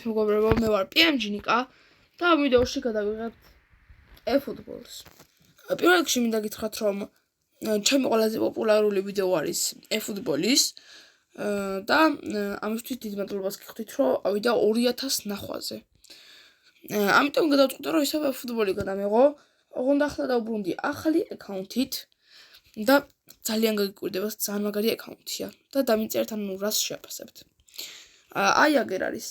მეგობრებო, მე ვარ PMG ნიკა და ამ ვიდეოში გადავიღებთ eFootball-ს. პირველ რიგში მინდა გითხრათ, რომ ჩემი ყველაზე პოპულარული ვიდეო არის eFootball-ის და ამისთვის დიდ მადლობას გიხდით, რომ ავიდა 2000 ნახვაზე. ამიტომ გადავწყვიტე, რომ ისევ eFootball-ი გადამეღო, ოღონდ ახლა დავბრუნდი ახალი აკაუნთით და ძალიან გაგიკვირდება, ძალიან მაგარი აკაუნთია და დამიწერთ, ანუ რას შეაფასებთ. აი აგერ არის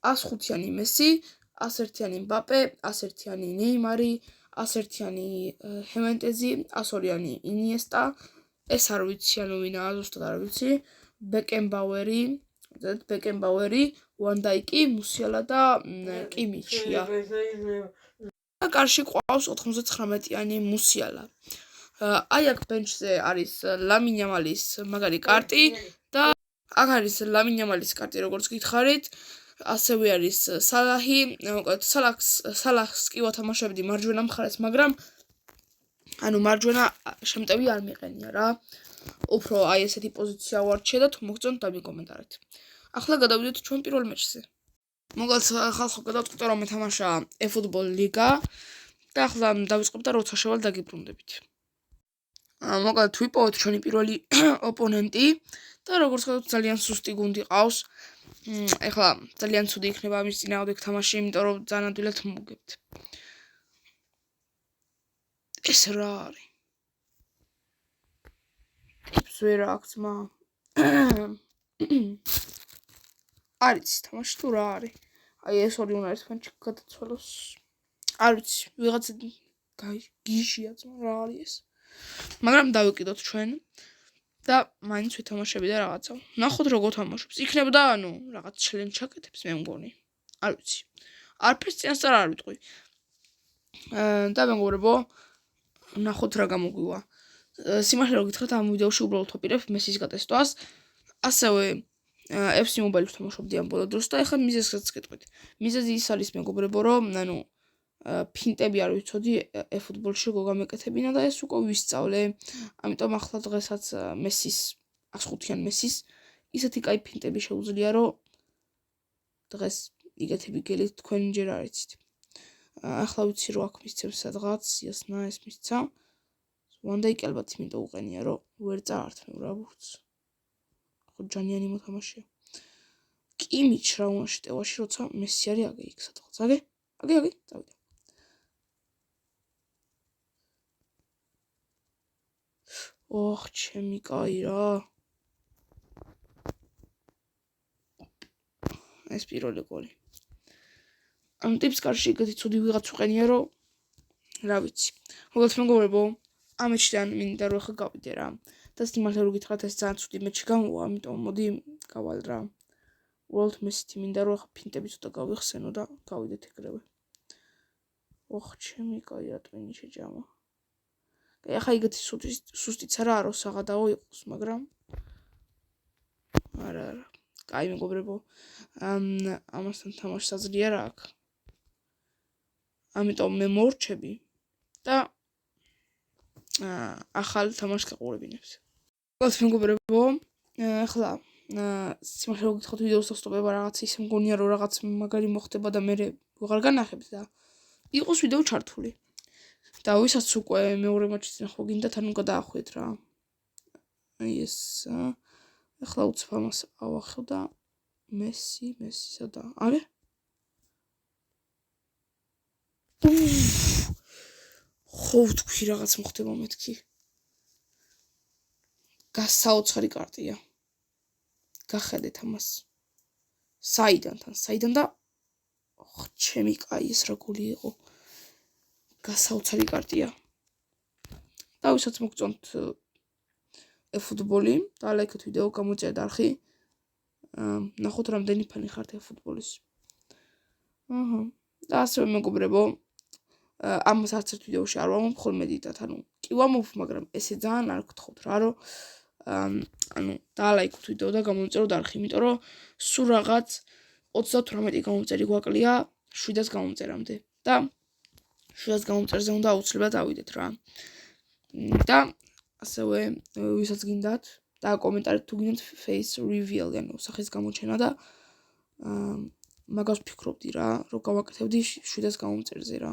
105-იანი მესი, 101-იანი მბაპე, 101-იანი ნეიმარი, 101-იანი ჰემენტეზი, 102-იანი ინიესტა, ეს არ ვიცი, ანუ ვინაა, ზუსტად არ ვიცი, ბეკენბაუერი, ვანდაიკი, მუსიალა და კიმიჩია. და კარში ყავს 99-იანი მუსიალა. აი აქ ბენჩზე არის ლამინ იამალის მაგარი კარტი და აქ არის ლამინ იამალის კარტი, როგორც გითხარით. ასევე არის სალაჰი, სალაჰს კი ვათამაშებდი მარჯვენა მხარეს, მაგრამ ანუ მარჯვენა შემტევი არ მიყენია რა. უფრო აი ესეთი პოზიცია ვარჩიე და თუ მოგწონთ დამიკომენტარეთ. ახლა გადავიდეთ ჩვენ პირველ მეჩზე. მოგალთ ხალხო გადავწყვიტე რომ მეთამაშა eFootball ლიგა და ახლა დავიწყებ და როცა შევალ დაგიბრუნდებით. მოგალთ ვიპოვოთ ჩვენი პირველი ოპონენტი და როგორც ხედავთ ძალიან სუსტი გუნდი ყავს. ეხლა ძალიან ცუდი იქნება ამის წინააღმდეგ თამაში, იმიტომ რომ ძალიან ადვილად მოგებთ. ეს რა არის? ტიპს ვერ აქვს მა. არის თამაში თუ რა არის? აი ეს ორი უნდა ერთმანეთში გადაცვალოს. არ ვიცი, ვიღაცა გიჟია ძმა რა არის ეს. მაგრამ დავიკიდოთ ჩვენ. და მაინც ვეთამაშები და რაღაცა. ნახოთ როგორ თამაშობს. იქნებოდა ანუ რაღაც ჩელენჯ ჩაკეთებს მე მგონი. არ ვიცი. არაფერს წინასწარ არ ვიტყვი. და მეგობრებო, ნახოთ რა გამოგვივა. სიმართლე რომ გითხრათ, ამ ვიდეოში უბრალოდ ვაპირებ მესის გატესტვას. ასევე FC Mobile-ს ვთამაშობდი ამ ბოლო დროს და ეხლა მიზეზსაც გეტყვით. მიზეზი ის არის მეგობრებო, რომ ანუ ფინტები არ ვიცოდი eFootball-ში როგორ გამეკეთებინა და ეს უკვე ვისწავლე. ამიტომ ახლა დღესაც მესის 105-იან მესის ისეთი кай ფინტები შეუძლია, რომ დღეს იგეთები გელით თქვენ ჯერ არ იცით. ახლა ვიცი რომ აქ მისცემს სადღაც, იასნა ეს მისცა. ვანდაიკი ალბათ იმიტომ უყენია, რომ ვერ წაართმევ რა ბურთს. ხო ჯანიანი მოთამაშეა. კიმიჩ რა უნდა შეტევაში, როცა მესი არის აგე იქ სადღაც. აგე, წავიდა. ოხ, ჩემი კაი რა. ეს პირველი გოლი. ანუ ტიპს კარში ეგეთი ცუდი ვიღაც უყენია, რომ რა ვიცი. მოგალთ მეგობრებო, ამ მეჩიდან მინდა რომ ახლა გავიდე რა. და სიმართლე რომ გითხრათ, ეს ძალიან ცუდი მეჩი გამოვა, ამიტომ მოდი გავალ რა. უბრალოდ მესეთი მინდა რომ ახლა ფინტები ცოტა გავიხსენო და გავიდეთ ეგრევე. ოხ, ჩემი კაი რატომ შეჯამა. ახლა იგეთი სუსტიც არა რომ საღადაო იყოს, მაგრამ არა. კაი მეგობრებო, ამასთან თამაშს აძლია რა აქ. ამიტომ მე მორჩები და ახალ თამაშს გაყურებინებს. მოგალთ მეგობრებო, ახლა სიმართლე რომ გითხრათ ვიდეოს დასტოპება რაღაც ისე მგონია რომ რაღაც მაგარი მოხდება და მე ვეღარ განახებთ და იყოს ვიდეო ჩართული. და ვისაც უკვე მეორე მაჩის ნახვა გინდათ, ანუ გადაახვიეთ რა. აი ეს ახლა უცებ ამას ავახო და მესისა და არე? ხო ვთქვი რაღაც მოხდება მეთქი. გასაოცარი კარტია. გახედეთ ამას. საიდან და ოხ, ჩემი კაი ეს რა გოლი იყო. გასაოცარი კარტია. და ვისაც მოგწონთ eFootball-ი და ლაიქოთ ვიდეო, გამოწერეთ არხი. ნახოთ რამდენი ფანი ხართ eFootball-ის. და ასევე მეგობრებო, ამას არც ერთ ვიდეოში არ ვამბობ ხოლმე დიდად, ანუ კი ვამბობ, მაგრამ ესე ძალიან არ გთხოვთ რა, რომ ანუ დალაიქოთ ვიდეო და გამოწეროთ არხი, იმიტომ რომ სულ რაღაც 38 გამომწერი გვაკლია 700 გამომწერამდე და 700 გამომწერზე უნდა აუცილებლად ავიდეთ რა. და ასევე ვისაც გინდათ და კომენტარით თუ გინდათ face reveal, ანუ სახის გამოჩენა და მაგას ვფიქრობდი რა, რომ გავაკეთებდი 700 გამომწერზე რა.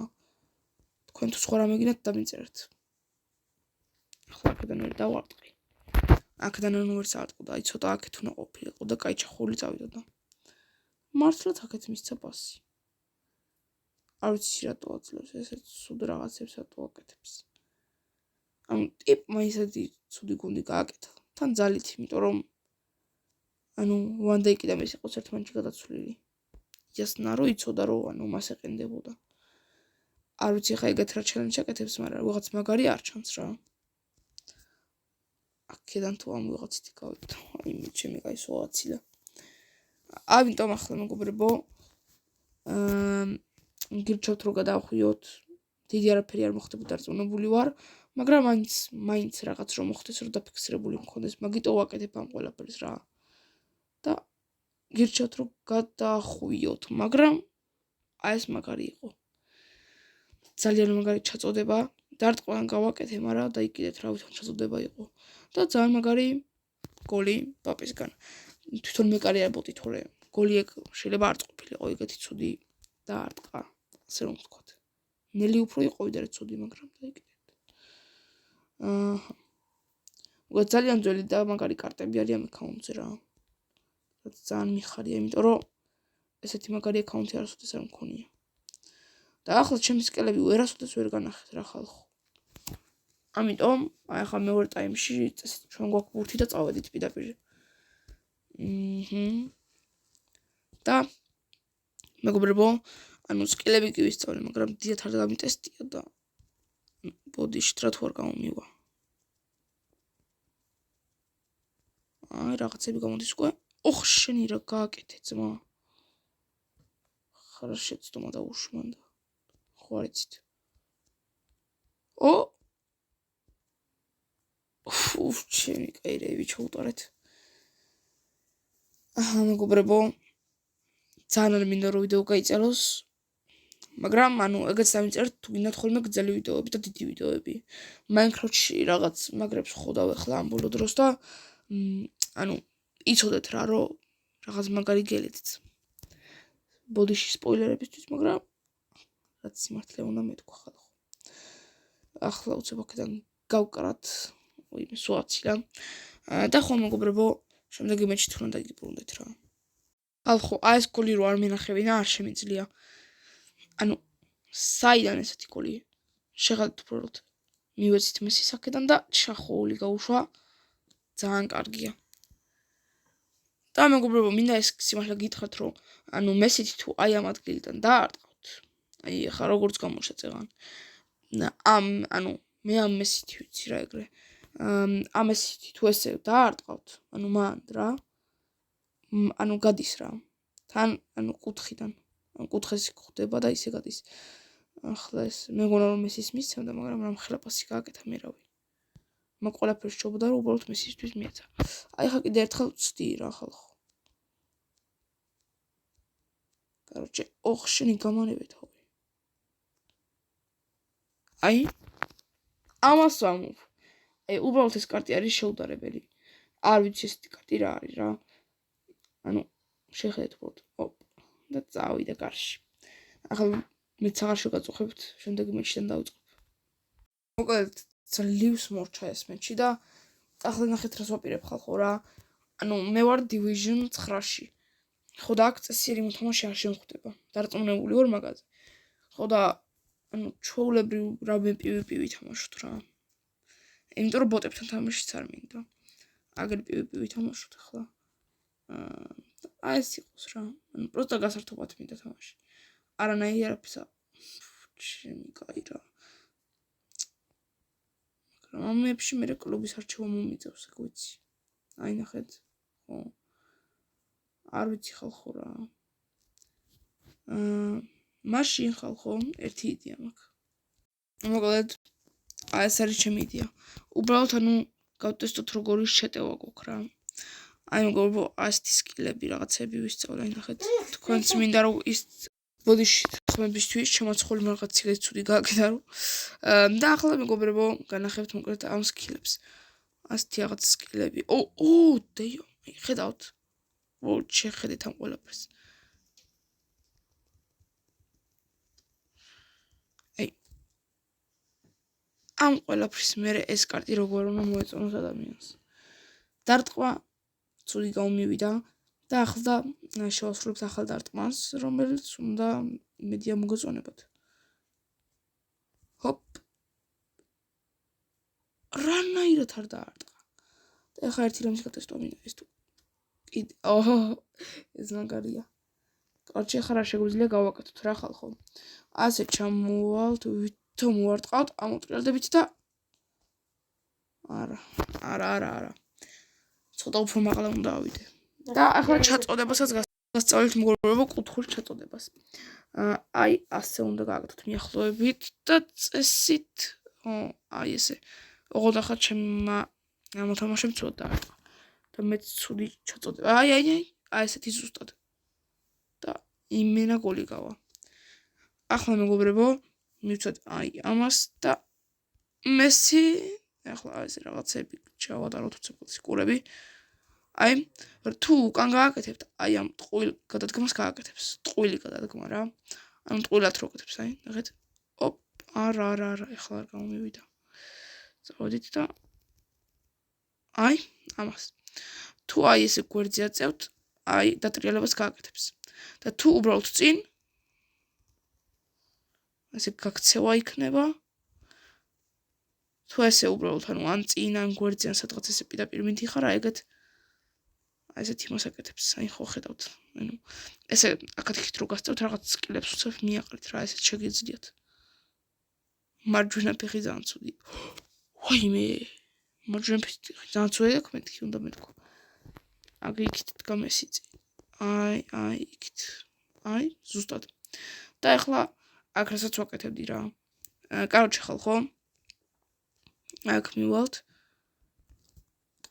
თქვენ თუ სხვა რამე გინდათ დამიწერეთ. ახლა აქედან ვერ დავარტყი. აქედან უნივერსა არტყო და აი ცოტა აქეთ უნდა ყოფილიყო და კაი ჩახული წავიდოდა. მართლაც აქეთ მისცა პასი. არ ვიცი რატო აძლევს ესეთ სულ რაღაცებს რატო აკეთებს. ანუ ტიპმა ისეთი ცუდი გუნდი გააკეთა. თან ძალით, იმიტომ რომ ანუ ვან დაიკი და მესი ყოს ერთმანეთში გადაცვლილი. იასნარო იცოდა რომ ანუ მას ეყენდებოდა. არ ვიცი ხა ეგეთ რა ჩელენჯს აკეთებს, მაგრამ ვიღაც მაგარი არ ჩანს რა. აქედან თუ ამ ვიღაცით გავიდო. აი მე ჩემი კაი სოაცილა. ამიტომ ახლა მეგობრებო გირჩევთ რომ გადავხვიოთ. დიდი არაფერი არ მოხდებოდა, დარწმუნებული ვარ, მაგრამ მაინც რაღაც რომ მოხდეს, რომ დაფიქსირებული მქონდეს, მაგიტო ვაკეთებ ამ ყველაფერს რა. და გირჩევთ რომ გადავხვიოთ, მაგრამ აი ეს მაგარი იყო. ძალიან მაგარი ჩაწოდება, დარტყმან გავაკეთე, მაგრამ დაიკიდეთ რა ვითომ ჩაწოდება იყო. და ძალიან მაგარი გოლი პაპისგან. თვითონ მეკარი არ ბოტი თორე გოლი შეიძლება არ ყოფილიყო ეგეთი ცუდი და არტყა, ასე რომ ვთქვათ. ნელი უფრო იყო ვიდრე ცუდი, მაგრამ დაიკიდეთ. ძალიან ძველი და მაგარი კარტები არის ამ აკაუნტზე რა. ძალიან მიხარია, იმიტომ რომ ესეთი მაგარი აკაუნტი არასოდეს არ მქონია. და ახლა ჩემი სკელები ვერასოდეს ვერ განახეთ რა ხალხო. ამიტომ აი ახლა მეორე ტაიმში ჩვენ გვაქვს ბურთი და წავედით პირდაპირ. და მეგობრებო, ანუ სკილები კი ვისწავლე, მაგრამ დიდად არ გამიტესტია და ბოდიში რა თუ არ გამომივა. აი რაღაცები გამოდის უკვე. ოხ, შენი რა გააკეთე ძმა. ხარ შეცდომა და უშმანდა. ხო არ იცით. უფ, ჩემი კაირები ჩაუტარეთ. მეგობრებო, ძალიან არ მინდა რომ ვიდეო გაიწეროს, მაგრამ ანუ ეგეც დამიწერთ თუ გინდათ ხოლმე გრძელი ვიდეოები და დიდი ვიდეოები. Minecraft-ში რაღაც მაგრებს ხვდავ ახლა ამ ბოლო დროს და ანუ იცოდეთ რა რომ რაღაც მაგარი გელეთიც. ბოდიში სპოილერებისთვის, მაგრამ რაც სიმართლე უნდა მეთქვა ხალხო. ახლა უცებ აქედან გავკრათ, ვიმე სუაცილა. და ხო მეგობრებო, შემდეგი მეჩი თუ უნდა გიბრუნდეთ რა. ხალხო, აი ეს გოლი რო არ მინახებინა, არ შემიძლია. ანუ საიდან ესეთი გოლი? შეხედეთ უბრალოდ. მივეცით მესის აქედან და ჩახოული გაუშვა. ძალიან კარგია. და მეგობრებო, მინდა ეს სიმართლე გითხრათ, რომ ანუ მესით თუ აი ამ ადგილიდან დაარტყავთ. აი ახლა როგორც გამოშეწევან. ანუ მე ამ მესით ვიცი რა ეგრე. ამ მესით თუ ესე დაარტყავთ, ანუ მან რა. ანუ გადის რა. თან ანუ კუთხიდან. ან კუთხეს ხდება და ისე გადის. ახლა ეს მეგონა რომ მესის მისცემდა, მაგრამ რამხელა პასი გააკეთა მერავი. მაგ ყველაფერს შობდა რომ უბრალოდ მესისთვის მიეცა. აი ხა კიდე ერთხელ ვწდი რა ხალხო. Короче, ოხ შენი გამანებეთ ხოვი. აი ამას ვამობ. აი უბრალოდ ეს კარტი არის შეუდარებელი. არ ვიცი ეს კარტი რა არის რა. ანუ შეხედეთ უბრალოდ. ოპ. და წავიდა კარში. ახლა მეც აღარ შეგაწუხებთ, შემდეგი მეჩიდან დავიწყებ. მოკლედ ძლივს მორჩა ეს მეჩი და ახლა ნახეთ რას ვაპირებ ხალხო რა. ანუ მე ვარ Division 9-ში. ხო და აქ წესიერი მოთამაშე არ შემხვდება. დარწმუნებული ვარ მაგაზე. ხო და ანუ ჩვეულებრივ რამე PvP ვითამაშოთ რა. იმიტომ რომ ბოტებთან თამაშიც არ მინდა. აგერ PvP ვითამაშოთ ახლა. აი ეს იყოს რა. ანუ პროსტა გასართობად მინდა თამაში. არანაირი არაფერსა. ჩემი კაი რა. მაგრამ ამ მეებში მე კლუბის არჩევა მომიწევს, ეგ ვიცი. აი ნახეთ. ხო. არ ვიცი ხალხო რა. მაშინ ხალხო, ერთი იდეა მაქვს. მოკლედ, აი ეს არის ჩემი იდეა. უბრალოდ ანუ გავტესტოთ როგორი შეტევა გვაქვს რა. აი მეგობრებო, ასეთი სკილები რაღაცები ვისწავლე, ნახეთ. თქვენც მინდა რომ ის ბოდიში ხმებისთვის შემოცხული რაღაც ციგნი ცუდი გააკეთა რომ. და ახლა მეგობრებო, განახებთ მოკლედ ამ სკილებს. ასეთი რაღაც სკილები. დეო, ხედავთ. შეხედეთ ამ ყველაფერს. ამ ყველაფრის მერე ეს კარტი როგორ უნდა მოეწონოს ადამიანს. დარტყმა ცუდი გამომივიდა და ახლა შევასრულებთ ახალ დარტყმას, რომელიც უნდა იმედია მოგეწონებათ. ჰოპ. რანაირად არ დაარტყა. და ახლა ერთი რამის გატესტო მინდა ეს თუ კიდე ეს მაგარია. კარჩი ახლა რა შეგვიძლია გავაკეთოთ რა ხალხო. ასე ჩამოვალთ, ვითომ ვარტყავთ, ამოტრიალდებით და არა. ცოტა უფრო მაღლა უნდა ავიდე. და ახლა ჩაწოდებასაც გასწავლით მეგობრებო კუთხურ ჩაწოდებას. აი ასე უნდა გააკეთოთ მიახლოებით და წესით აი ესე. ოღონდ ახლა ჩემმა მოთამაშემ ცუდად დაარტყა. და მეც ცუდი ჩაწოდება. აი ესეთი ზუსტად. და იმენა გოლი გავა. ახლა მეგობრებო მივცეთ აი ამას და მესი ახლა ეს რაღაცები ჩავატაროთ უცებელს კურები. აი თუ უკან გააკეთებთ, აი ამ ტყუილ გადადგმას გააკეთებს. ტყუილი გადადგმა რა. ანუ ტყუილად რო აკეთებს, აი, ნახეთ. ოპ, არა, ახლა არ გამომივიდა. წავედით და აი ამას. თუ აი ესე გვერდზე აწევთ, აი დატრიალებას გააკეთებს. და თუ უბრალოდ წინ ესე გაქცევა იქნება. თუ ესე უბრალოდ ანუ ან წინ ან გვერდზე ან სადღაც ესე პირდაპირ მიდიხარ, აი ეგეთ აი ესეთი მოსაკეთებს, აი ხო ხედავთ. ანუ ესე აქეთ რო გასწევთ რაღაც სკილებს უცებ მიაყრით რა, ესეც შეგიძლიათ. მარჯვენა ფეხი ძალიან ცუდი. ვაიმე. მარჯვენა ფეხი ძალიან ცუდი აქვს, მეთქი უნდა მეთქო. აგი იქით დგამესიწი. აი იქით. აი ზუსტად. და ახლა აქ რასაც ვაკეთებდი რა. კაროჩე ხალხო. აქ მივალთ.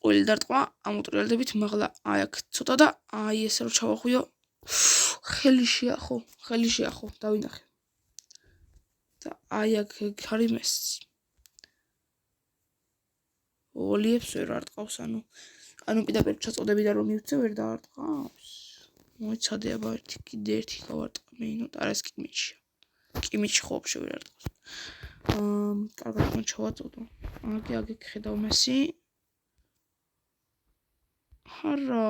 ტყუილი დარტყმა, ამოტრიალდებით, მაღლა აი აქ ცოტა და აი ესე რომ ჩავახვიო. ხელი შეახო, დავინახე. და აი აქ არის მესი. ოლიებს ვერ არტყავს, ანუ პირდაპირ ჩაწოდებიდან რომ მივცე ვერ დაარტყავს. მოიცადე აბა კიდე ერთი გავარტყა მეინოთ, არა ეს კიმიჩია. კიმიჩი ხო ვაფშე ვერ არტყავს. კარგად მან ჩავაწოდო. აგი ხედავ მესი. არა.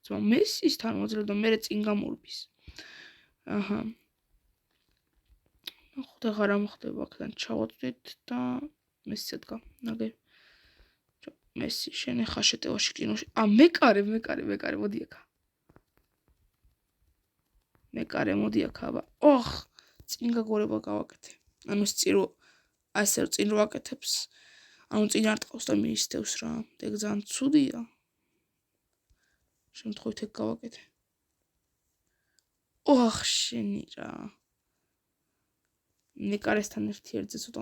ძმა მესის თან მოძრა და მე წინ გამორბის. აჰა. ხოდა აღარ მოხდება აქედან ჩავაწვდით და მესიც ედგა. ნაგე. მესი შენ ხა შეტევაში კინოში. მეკარე, მოდი აქ. მეკარე, მოდი აქ აბა. წინ გაგორება გავაკეთე. ანუ სწირო ასე რომ წინ რო აკეთებს. ანუ წინ არტყავს და მიისდევს რა. ეგ ძალიან ცუდია. შემთხვევით ეგ გავაკეთე. შენი რა. მეკარესთან ერთიერთზე ცოტა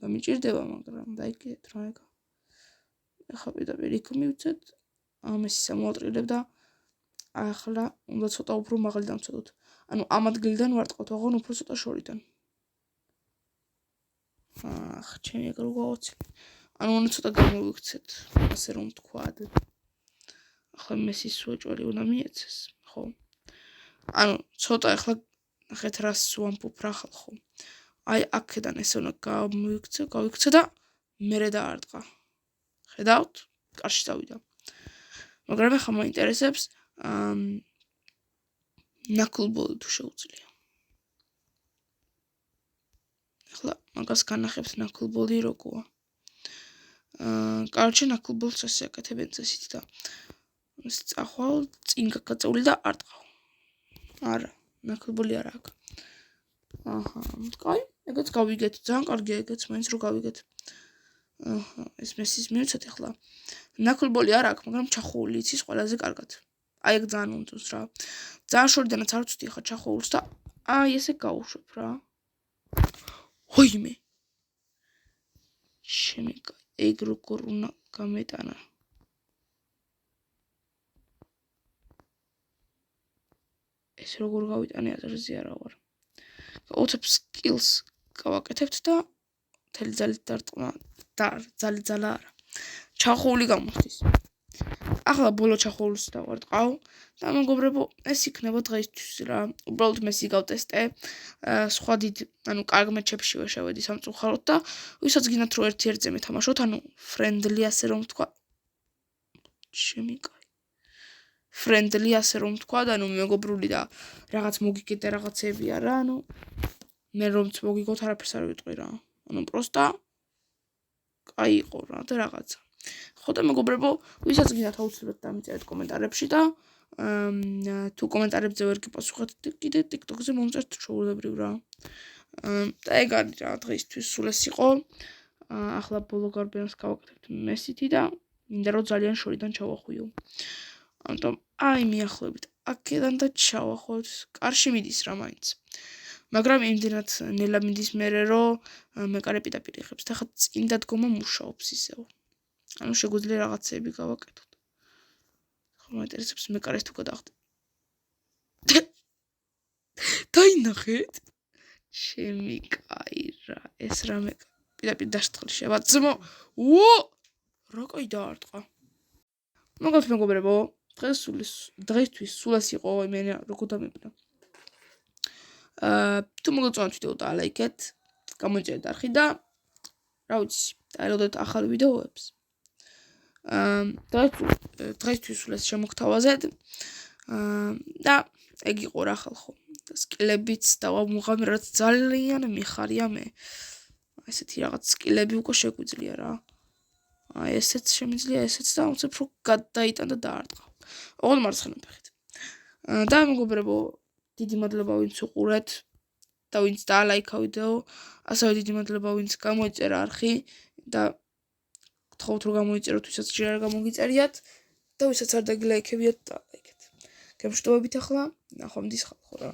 გამიჭირდება, მაგრამ დაიგეთ რა ეგ. ახლა პირდაპირ იქ მივცეთ. მესის ამოატრიალებ და ახლა უნდა ცოტა უფრო მაღლიდან ვცოდოთ. ანუ ამ ადგილიდან ვარტყავთ, ოღონ უფრო ცოტა შორიდან. ჩემი ეგ რო გავაცი. ანუ უნდა ცოტა გამოვიქცეთ, ასე რომ ვთქვათ. ახლა მესის უეჭველი უნდა მიეცეს, ხო? ანუ ცოტა ახლა ნახეთ რას ვამბობ რა ხალხო. აი აქედან ესე უნდა გავიქცე და მერე დაარტყა. ხედავთ? კარში დავიდა. მაგრამ ახლა მაინტერესებს ნაკლბოლი თუ შეუძლია. ახლა მაგას განახებთ ნაკლბოლი როგორია. კარჩე ნაკლბოლს ასე აკეთებენ წესით და წახვალ წინ გაგაწეული და არტყავ. არა, ნაკლბოლი არა აქვს. კაი, ეგეც გავიგეთ. ძალიან კარგია ეგეც, მაინც რო გავიგეთ. ეს მესის მივცეთ ახლა. ნაკლბოლი არა აქვს, მაგრამ ჩახოული იცის ყველაზე კარგად. აი ეგ ძალიან უნდოს რა. ძალიან შორიდანაც არ ვწვდი ხა ჩახოულს და აი ესე გავუშვებ რა. ვაიმე. შენი ეგ როგორ უნდა გამეტანა. ეს როგორ გავიტანე აზრზე არა ვარ. უცებ skills გავაკეთებთ და მთელი ძალით დარტყმა და ძალა არა. ჩახოული გამოხდის. ახლა ბოლო ჩახოულს დავარტყავ და მეგობრებო, ეს იქნება დღეისთვის რა. უბრალოდ მე სიგავტესტე. სხვა დიდ, კარგ მეჩებში ვერ შევედი სამწუხაროდ და ვისაც გინდათ რომ ერთ-ერთზე მეთამაშოთ, friendly ასე რომ ვთქვა. შემიკაი. friendly ასე რომ ვთქვა, მეგობრული და რაღაც მოგიგეთ და რაღაცები არა, მე რომც მოგიგოთ არაფერს არ ვიტყვი რა. პროსტა კაი იყო რა და რაღაცა. ხო და მეგობრებო, ვისაც გინდათ აუცილებლად დამიწერეთ კომენტარებში და თუ კომენტარებზე ვერ გიპასუხეთ, კიდე TikTok-ზე მომწერთ ჩვეულებრივ რა. და ეგ არის რა დღეისთვის სულ ეს იყო. ახლა ბოლო გარბიანს გავაკეთებთ მესითი და მინდა რომ ძალიან შორიდან ჩავახვიო. ამიტომ მიახლოებით აქედან და ჩავახოთ. კარში მიდის რა მაინც. მაგრამ იმდენად ნელა მიდის მერე რომ მეკარე პირდაპირ იღებს და ხა წინ დადგომა მუშაობს ისევ. შეგვიძლია რაღაცები გავაკეთოთ. ხო მაინტერესებს მეკარეს თუ გადახდე. დაინახეთ? შემიკაი რა, ეს რამე პირდაპირ დასწყლი შევაწმო. რა კაი დაარტყა. მოგეთ მეგობრებო, დღეისთვის სულ ეს იყო, მე როგორ დამებნა. თუ მოგეწონათ ვიდეო დაალაიქეთ, გამოიწერეთ არხი და რა ვიცი, დაელოდეთ ახალ ვიდეოებს. დღეისთვის სულ ეს შემოგთავაზეთ. და ეგ იყო რა ხალხო. სკილებიც დავამუღამი, რაც ძალიან მიხარია მე. ესეთი რაღაც სკილები უკვე შეგვიძლია რა. ესეც შემიძლია, ესეც და უცებ რო გადაიტან და დაარტყა. ოღონდ მარცხენა ფეხით. და მეგობრებო, დიდი მადლობა ვინც უყურეთ და ვინც დაალაიქა ვიდეო, ასევე დიდი მადლობა ვინც გამოიწერა არხი და გთხოვთ რომ გამოიწეროთ, ვისაც ჯერ არ გამოგიწერიათ და ვისაც არ დაგილაიქებიათ, დაალაიქეთ. გემშვიდობებით ახლა, ნახვამდის ხალხო რა.